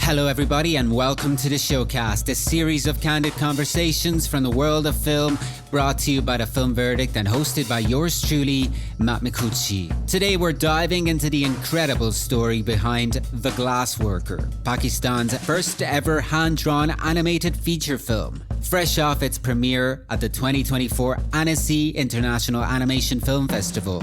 Hello, everybody, and welcome to the Showcast, a series of candid conversations from the world of film, brought to you by the Film Verdict and hosted by yours truly, Matt Micucci. Today, we're diving into the incredible story behind The Glassworker, Pakistan's first ever hand-drawn animated feature film. Fresh off its premiere at the 2024 Annecy International Animation Film Festival,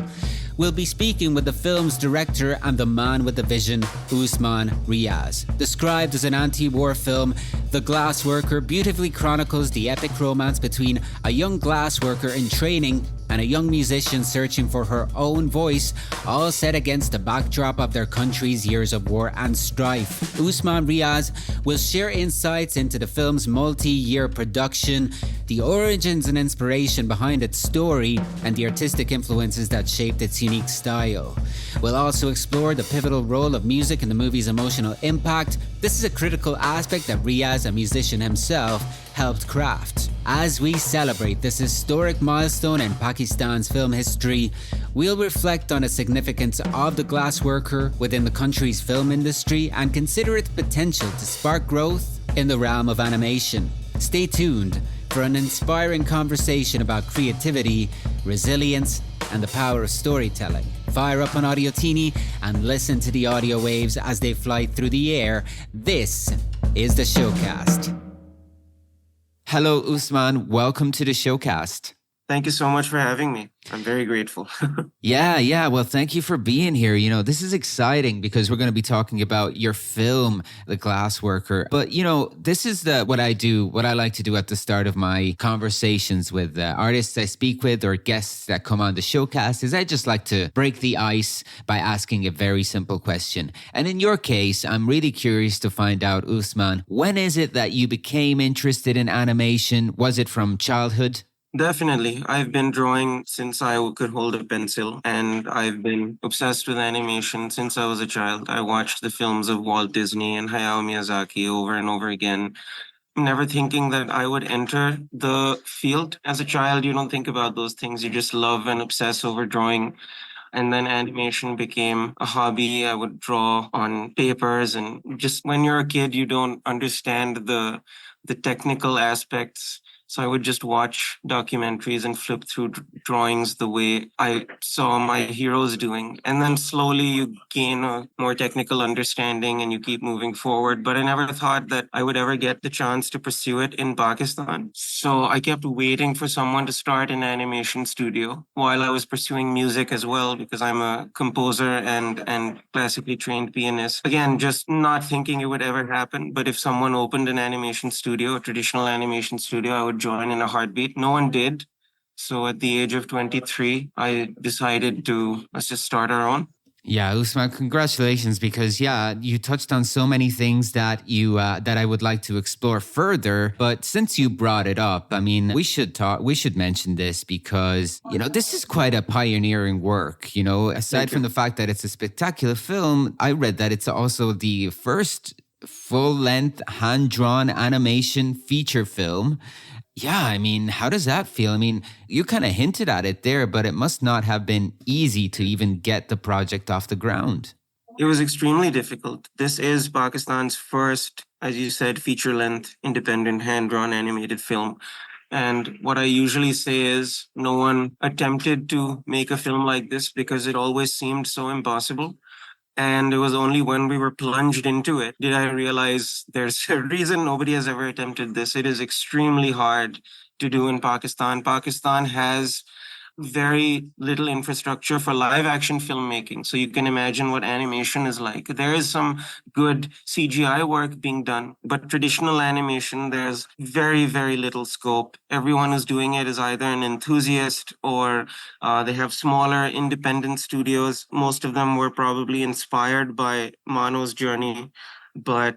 we'll be speaking with the film's director and the man with the vision, Usman Riaz. Described as an anti-war film, The Glassworker beautifully chronicles the epic romance between a young glassworker in training and a young musician searching for her own voice, all set against the backdrop of their country's years of war and strife. Usman Riaz will share insights into the film's multi-year production, the origins and inspiration behind its story, and the artistic influences that shaped its unique style. We'll also explore the pivotal role of music in the movie's emotional impact. This is a critical aspect that Riaz, a musician himself, helped craft. As we celebrate this historic milestone in Pakistan's film history, we'll reflect on the significance of The Glassworker within the country's film industry and consider its potential to spark growth in the realm of animation. Stay tuned for an inspiring conversation about creativity, resilience, and the power of storytelling. Fire up on Audio Teeny and listen to the audio waves as they fly through the air. This is the Showcast. Hello, Usman. Welcome to the Showcast. Thank you so much for having me. I'm very grateful. Yeah. Well, thank you for being here. You know, this is exciting because we're going to be talking about your film, The Glassworker. But, you know, this is what I like to do at the start of my conversations with artists I speak with or guests that come on the Showcast is I just like to break the ice by asking a very simple question. And in your case, I'm really curious to find out, Usman, when is it that you became interested in animation? Was it from childhood? Definitely. I've been drawing since I could hold a pencil, and I've been obsessed with animation since I was a child. I watched the films of Walt Disney and Hayao Miyazaki over and over again, never thinking that I would enter the field. As a child, you don't think about those things. You just love and obsess over drawing. And then animation became a hobby. I would draw on papers, and just when you're a kid, you don't understand the technical aspects. So I would just watch documentaries and flip through drawings the way I saw my heroes doing. And then slowly you gain a more technical understanding and you keep moving forward. But I never thought that I would ever get the chance to pursue it in Pakistan. So I kept waiting for someone to start an animation studio while I was pursuing music as well, because I'm a composer and classically trained pianist. Again, just not thinking it would ever happen. But if someone opened an animation studio, a traditional animation studio, I would join in a heartbeat. No one did. So at the age of 23, I decided let's just start our own. Yeah, Usman, congratulations, because you touched on so many things that that I would like to explore further. But since you brought it up, I mean, we should mention this because, you know, this is quite a pioneering work, you know, aside from the fact that it's a spectacular film. I read that it's also the first full-length hand-drawn animation feature film. Yeah, I mean, how does that feel? I mean, you kind of hinted at it there, but it must not have been easy to even get the project off the ground. It was extremely difficult. This is Pakistan's first, as you said, feature-length, independent, hand-drawn animated film. And what I usually say is no one attempted to make a film like this because it always seemed so impossible. And it was only when we were plunged into it did I realize there's a reason nobody has ever attempted this. It is extremely hard to do in Pakistan. Pakistan has very little infrastructure for live action filmmaking. So you can imagine what animation is like. There is some good CGI work being done, but traditional animation, there's very, very little scope. Everyone who's doing it is either an enthusiast or they have smaller independent studios. Most of them were probably inspired by Mano's journey, but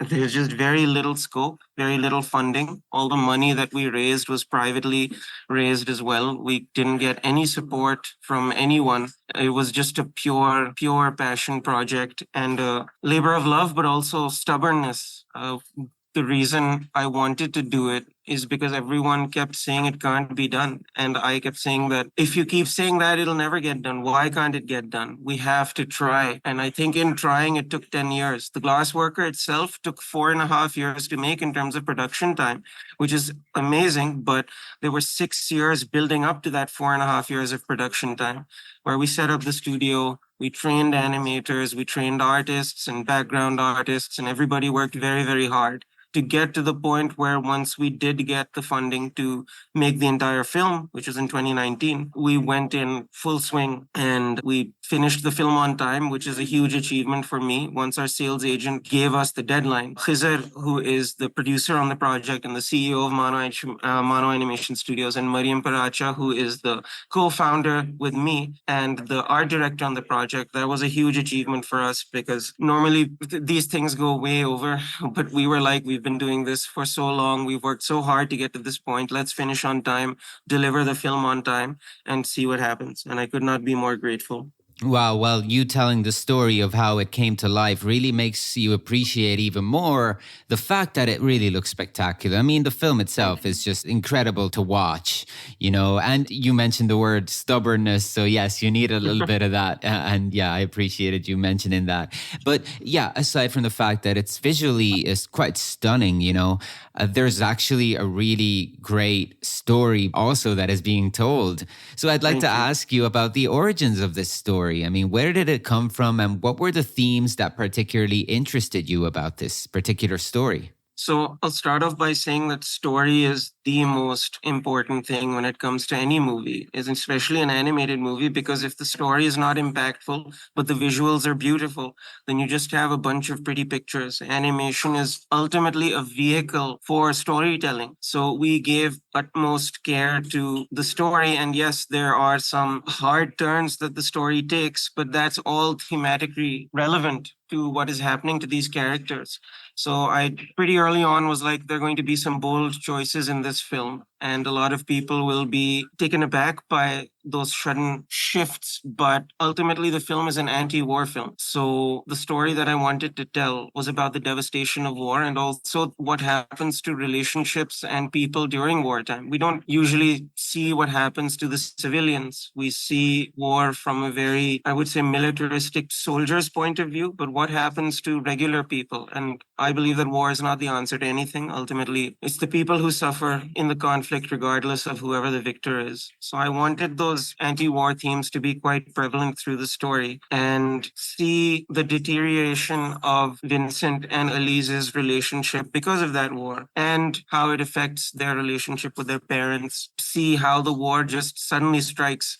there's just very little scope, very little funding. All the money that we raised was privately raised as well. We didn't get any support from anyone. It was just a pure passion project and a labor of love, but also stubbornness. The reason I wanted to do it is because everyone kept saying it can't be done. And I kept saying that if you keep saying that, it'll never get done. Why can't it get done? We have to try. And I think in trying, it took 10 years. The Glassworker itself took 4.5 years to make in terms of production time, which is amazing. But there were 6 years building up to that 4.5 years of production time, where we set up the studio, we trained animators, we trained artists and background artists, and everybody worked very, very hard to get to the point where once we did get the funding to make the entire film, which was in 2019, we went in full swing and we finished the film on time, which is a huge achievement for me. Once our sales agent gave us the deadline, Khizr, who is the producer on the project and the CEO of Mano Animation Studios, and Mariam Paracha, who is the co-founder with me and the art director on the project, that was a huge achievement for us because normally these things go way over, but we were like, we've been doing this for so long, we've worked so hard to get to this point, let's finish on time, deliver the film on time, and see what happens. And I could not be more grateful. Wow, well, you telling the story of how it came to life really makes you appreciate even more the fact that it really looks spectacular. I mean, the film itself is just incredible to watch, and you mentioned the word stubbornness. So yes, you need a little bit of that. And yeah, I appreciated you mentioning that. But yeah, aside from the fact that it's visually is quite stunning, there's actually a really great story also that is being told. So I'd like to ask you about the origins of this story. I mean, where did it come from and what were the themes that particularly interested you about this particular story? So I'll start off by saying that story is the most important thing when it comes to any movie, is especially an animated movie, because if the story is not impactful, but the visuals are beautiful, then you just have a bunch of pretty pictures. Animation is ultimately a vehicle for storytelling. So we gave utmost care to the story. And yes, there are some hard turns that the story takes, but that's all thematically relevant to what is happening to these characters. So I pretty early on was like, there are going to be some bold choices in this film, and a lot of people will be taken aback by those sudden shifts. But ultimately, the film is an anti-war film. So the story that I wanted to tell was about the devastation of war and also what happens to relationships and people during wartime. We don't usually see what happens to the civilians. We see war from a very, I would say, militaristic soldier's point of view, but what happens to regular people? And I believe that war is not the answer to anything. Ultimately, it's the people who suffer in the conflict, regardless of whoever the victor is. So I wanted those anti-war themes to be quite prevalent through the story and see the deterioration of Vincent and Elise's relationship because of that war and how it affects their relationship with their parents. See how the war just suddenly strikes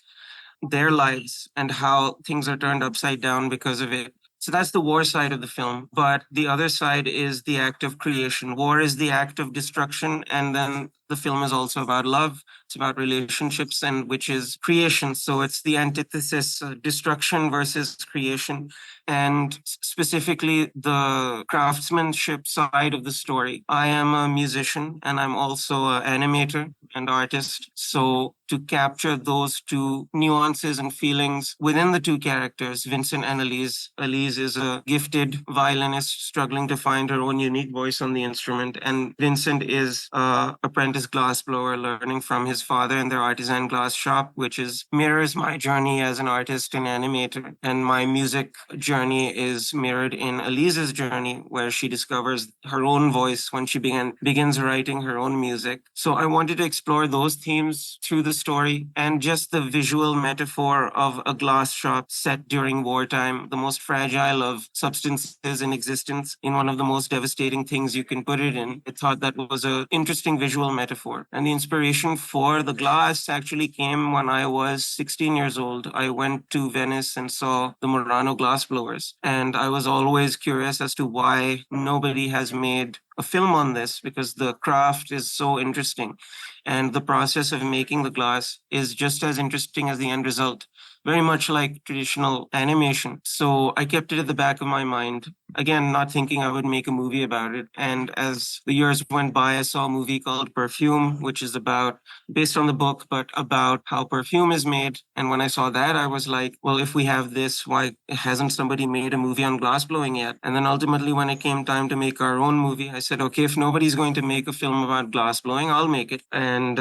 their lives and how things are turned upside down because of it. So that's the war side of the film. But the other side is the act of creation. War is the act of destruction. And then the film is also about love. It's about relationships, and which is creation. So it's the antithesis, destruction versus creation. And specifically the craftsmanship side of the story. I am a musician and I'm also an animator and artist. So to capture those two nuances and feelings within the two characters, Vincent and Elise. Elise is a gifted violinist struggling to find her own unique voice on the instrument. And Vincent is an apprentice glassblower learning from his father in their artisan glass shop, which mirrors my journey as an artist and animator. And my music journey is mirrored in Elise's journey, where she discovers her own voice when she begins writing her own music. So I wanted to explore those themes through the story and just the visual metaphor of a glass shop set during wartime, the most fragile of substances in existence, in one of the most devastating things you can put it in. I thought that was an interesting visual metaphor. And the inspiration for the glass actually came when I was 16 years old. I went to Venice and saw the Murano glassblowers. And I was always curious as to why nobody has made a film on this, because the craft is so interesting and the process of making the glass is just as interesting as the end result. very much like traditional animation. So I kept it at the back of my mind. Again, not thinking I would make a movie about it. And as the years went by, I saw a movie called Perfume, which is about, based on the book, but about how perfume is made. And when I saw that, I was like, well, if we have this, why hasn't somebody made a movie on glass blowing yet? And then ultimately, when it came time to make our own movie, I said, okay, if nobody's going to make a film about glass blowing, I'll make it. And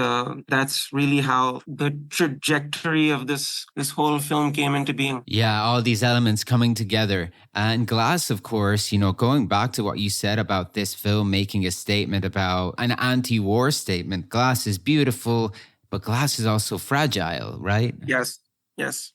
that's really how the trajectory of this whole film came into being. Yeah, all these elements coming together. And Glass, of course, going back to what you said about this film making a statement about an anti war statement. Glass is beautiful, but glass is also fragile, right? Yes, yes.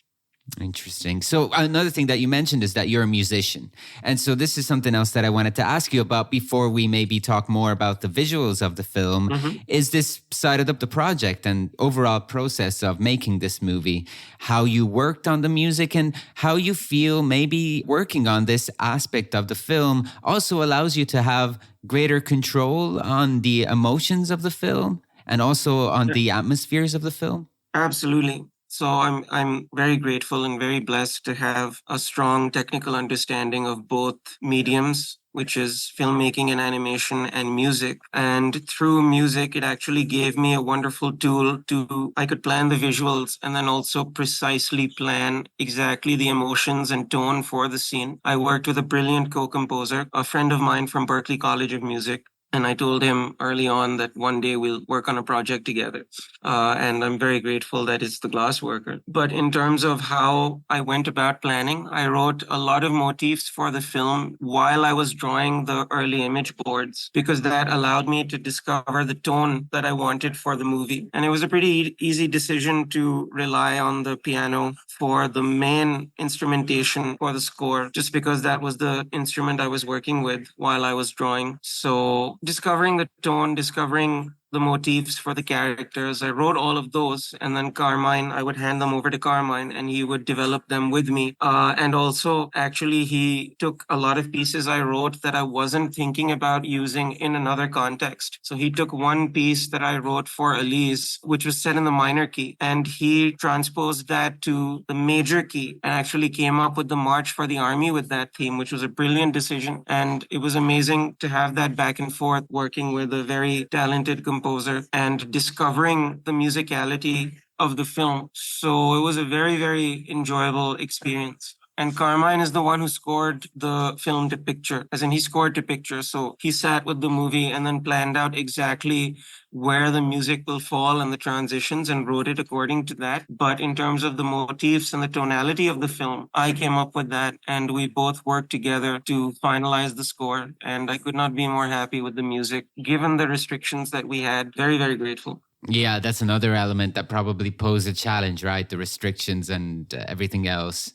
Interesting. So another thing that you mentioned is that you're a musician. And so this is something else that I wanted to ask you about before we maybe talk more about the visuals of the film, is this side of the project and overall process of making this movie, how you worked on the music and how you feel maybe working on this aspect of the film also allows you to have greater control on the emotions of the film and also on the atmospheres of the film? Absolutely. So I'm very grateful and very blessed to have a strong technical understanding of both mediums, which is filmmaking and animation and music. And through music, it actually gave me a wonderful tool to I could plan the visuals and then also precisely plan exactly the emotions and tone for the scene. I worked with a brilliant co-composer, a friend of mine from Berklee College of Music. And I told him early on that one day we'll work on a project together. And I'm very grateful that it's the Glassworker. But in terms of how I went about planning, I wrote a lot of motifs for the film while I was drawing the early image boards, because that allowed me to discover the tone that I wanted for the movie. And it was a pretty easy decision to rely on the piano for the main instrumentation for the score, just because that was the instrument I was working with while I was drawing. So discovering the tone, discovering the motifs for the characters. I wrote all of those, and then Carmine, I would hand them over to Carmine, and he would develop them with me. And also, actually, he took a lot of pieces I wrote that I wasn't thinking about using in another context. So he took one piece that I wrote for Elise, which was set in the minor key, and he transposed that to the major key and actually came up with the March for the Army with that theme, which was a brilliant decision. And it was amazing to have that back and forth working with a very talented composer and discovering the musicality of the film. So it was a very, very enjoyable experience. And Carmine is the one who scored the film to picture, as in he scored to picture. So he sat with the movie and then planned out exactly where the music will fall and the transitions and wrote it according to that. But in terms of the motifs and the tonality of the film, I came up with that and we both worked together to finalize the score. And I could not be more happy with the music, given the restrictions that we had. Very, very grateful. Yeah, that's another element that probably posed a challenge, right? The restrictions and everything else.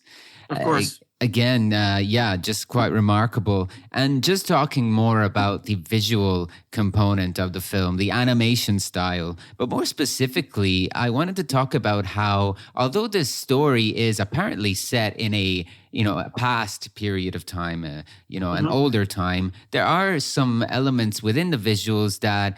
Of course. Again, yeah, just quite remarkable. And just talking more about the visual component of the film, the animation style, but more specifically, I wanted to talk about how, although this story is apparently set in a past period of time, an older time, there are some elements within the visuals that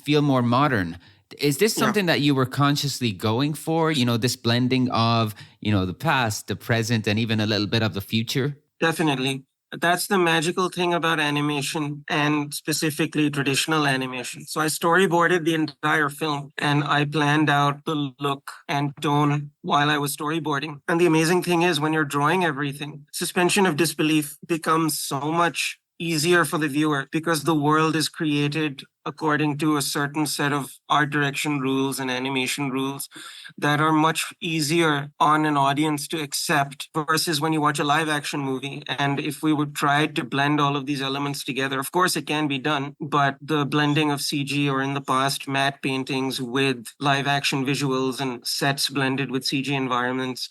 feel more modern. Is this something that you were consciously going for? This blending of, the past, the present, and even a little bit of the future? Definitely. That's the magical thing about animation and specifically traditional animation. So I storyboarded the entire film and I planned out the look and tone while I was storyboarding. And the amazing thing is when you're drawing everything, suspension of disbelief becomes so much easier for the viewer because the world is created according to a certain set of art direction rules and animation rules that are much easier on an audience to accept versus when you watch a live action movie. And if we would try to blend all of these elements together, of course it can be done, but the blending of CG or in the past matte paintings with live action visuals and sets blended with CG environments,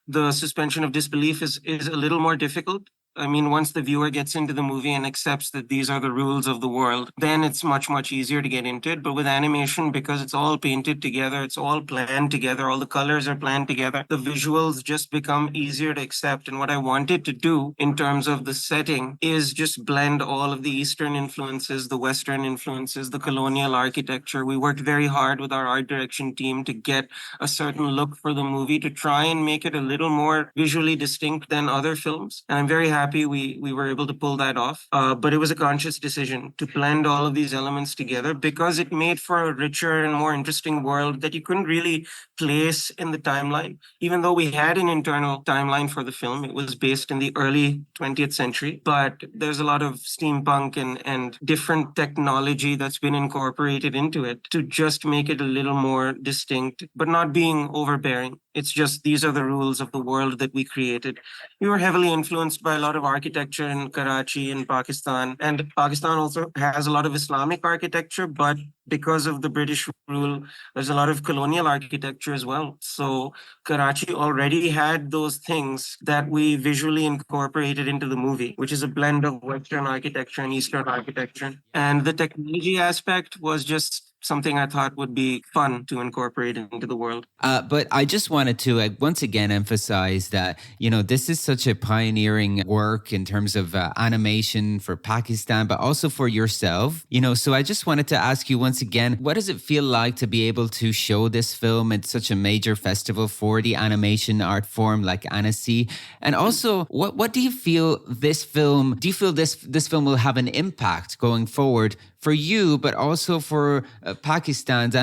the suspension of disbelief is a little more difficult. I mean, once the viewer gets into the movie and accepts that these are the rules of the world, then it's much, much easier to get into it. But with animation, because it's all painted together, it's all planned together, all the colors are planned together, the visuals just become easier to accept. And what I wanted to do in terms of the setting is just blend all of the Eastern influences, the Western influences, the colonial architecture. We worked very hard with our art direction team to get a certain look for the movie to try and make it a little more visually distinct than other films. And I'm very happy we were able to pull that off. But it was a conscious decision to blend all of these elements together because it made for a richer and more interesting world that you couldn't really place in the timeline. Even though we had an internal timeline for the film, it was based in the early 20th century, but there's a lot of steampunk and different technology that's been incorporated into it to just make it a little more distinct, but not being overbearing. It's just these are the rules of the world that we created. We were heavily influenced by a lot of architecture in Karachi and Pakistan. And Pakistan also has a lot of Islamic architecture, but because of the British rule, there's a lot of colonial architecture as well. So Karachi already had those things that we visually incorporated into the movie, which is a blend of Western architecture and Eastern architecture. And the technology aspect was just something I thought would be fun to incorporate into the world. But I just wanted to once again emphasize that, this is such a pioneering work in terms of animation for Pakistan, but also for yourself, So I just wanted to ask you once again, what does it feel like to be able to show this film at such a major festival for the animation art form like Annecy? And also, what do you feel this film, this film will have an impact going forward for you, but also for Pakistan's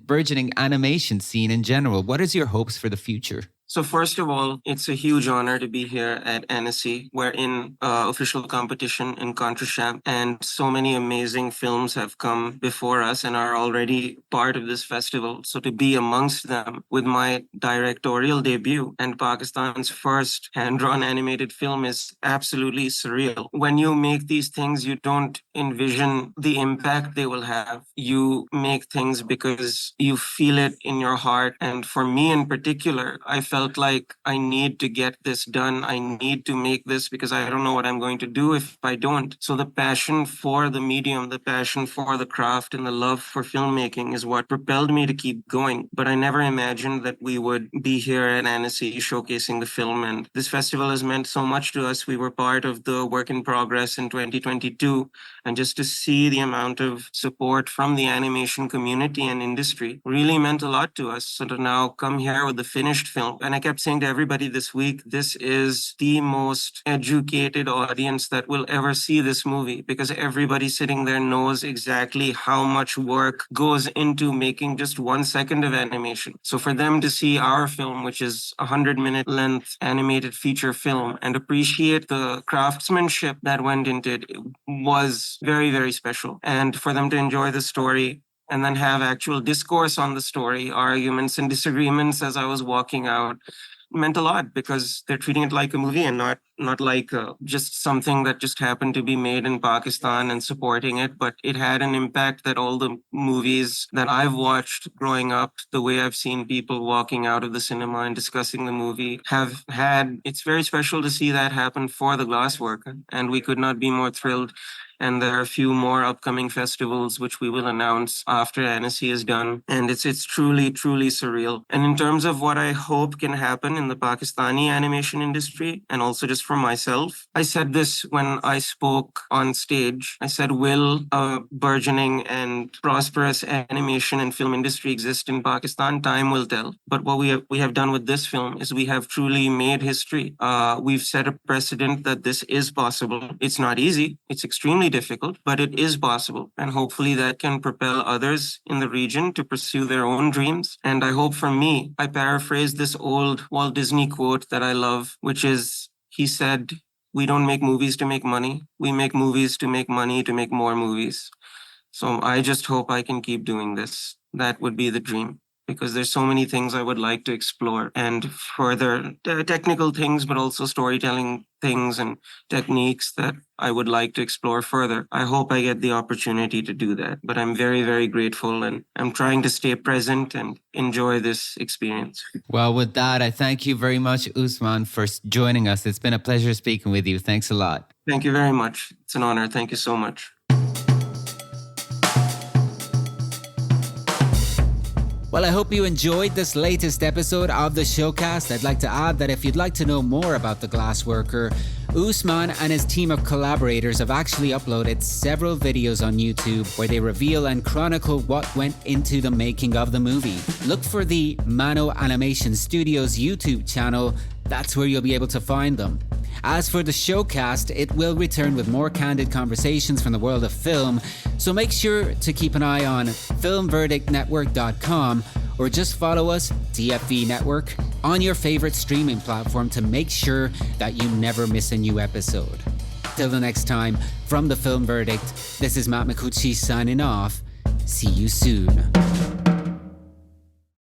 burgeoning animation scene in general? What is your hopes for the future? So first of all, it's a huge honor to be here at Annecy. We're in official competition in Contrechamp, and so many amazing films have come before us and are already part of this festival. So to be amongst them with my directorial debut and Pakistan's first hand-drawn animated film is absolutely surreal. When you make these things, you don't envision the impact they will have. You make things because you feel it in your heart. And for me in particular, I felt like I need to get this done. I need to make this because I don't know what I'm going to do if I don't. So the passion for the medium, the passion for the craft, and the love for filmmaking is what propelled me to keep going. But I never imagined that we would be here at Annecy showcasing the film. And this festival has meant so much to us. We were part of the work in progress in 2022. And just to see the amount of support from the animation community and industry really meant a lot to us. So to now come here with the finished film, and I kept saying to everybody this week, this is the most educated audience that will ever see this movie because everybody sitting there knows exactly how much work goes into making just 1 second of animation. So for them to see our film, which is a 100-minute length animated feature film, and appreciate the craftsmanship that went into it was very, very special. And for them to enjoy the story and then have actual discourse on the story, arguments and disagreements as I was walking out meant a lot because they're treating it like a movie and not like just something that just happened to be made in Pakistan and supporting it, but it had an impact that all the movies that I've watched growing up, the way I've seen people walking out of the cinema and discussing the movie have had. It's very special to see that happen for the Glassworker, and we could not be more thrilled. And there are a few more upcoming festivals which we will announce after Annecy is done. And it's truly, truly surreal. And in terms of what I hope can happen in the Pakistani animation industry, and also just for myself, I said this when I spoke on stage. I said, will a burgeoning and prosperous animation and film industry exist in Pakistan? Time will tell. But what we have done with this film is we have truly made history. We've set a precedent that this is possible. It's not easy. It's extremely difficult, but it is possible. And hopefully that can propel others in the region to pursue their own dreams. And I hope for me, I paraphrase this old Walt Disney quote that I love, which is, he said, we don't make movies to make money. We make movies to make money to make more movies. So I just hope I can keep doing this. That would be the dream. because there's so many things I would like to explore and further technical things, but also storytelling things and techniques that I would like to explore further. I hope I get the opportunity to do that, but I'm very, very grateful, and I'm trying to stay present and enjoy this experience. Well, with that, I thank you very much, Usman, for joining us. It's been a pleasure speaking with you. Thanks a lot. Thank you very much. It's an honor. Thank you so much. Well, I hope you enjoyed this latest episode of the Showcast. I'd like to add that if you'd like to know more about the Glassworker, Usman and his team of collaborators have actually uploaded several videos on YouTube where they reveal and chronicle what went into the making of the movie. Look for the Mano Animation Studios YouTube channel. That's where you'll be able to find them. As for the Showcast, it will return with more candid conversations from the world of film, so make sure to keep an eye on filmverdictnetwork.com or just follow us, TFV Network, on your favorite streaming platform to make sure that you never miss a new episode. Till the next time, from the Film Verdict, this is Matt Micucci signing off. See you soon.